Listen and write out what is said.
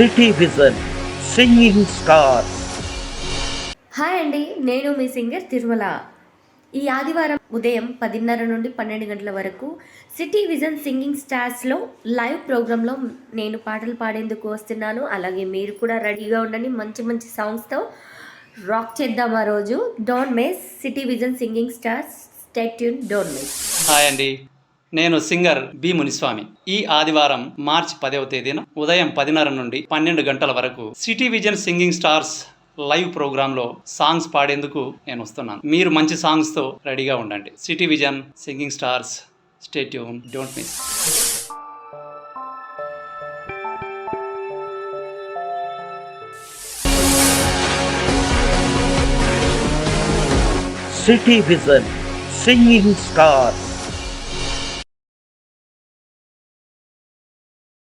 City vision singing stars. Hi అండి, నేను మీ singer Tirumala. ఈ ఆదివారం ఉదయం 10:30 నుండి 12 గంటల వరకు సిటీ విజన్ సింగింగ్ స్టార్స్లో లైవ్ ప్రోగ్రాంలో నేను పాటలు పాడేందుకు వస్తున్నాను. అలాగే మీరు కూడా రెడీగా ఉండండి. మంచి మంచి సాంగ్స్తో రాక్ చేద్దాం ఆ రోజు. Don't miss city vision singing stars. Stay tune, don't miss. Hi అండి, నేను సింగర్ బి మునిస్వామి. ఈ ఆదివారం మార్చి 10వ తేదీన ఉదయం 10:30 నుండి 12 గంటల వరకు city vision singing stars live ప్రోగ్రాంలో సాంగ్స్ పాడేందుకు నేను వస్తున్నాను. మీరు మంచి సాంగ్స్తో రెడీగా ఉండండి. City vision singing stars, stay tune, don't miss. City vision singing stars.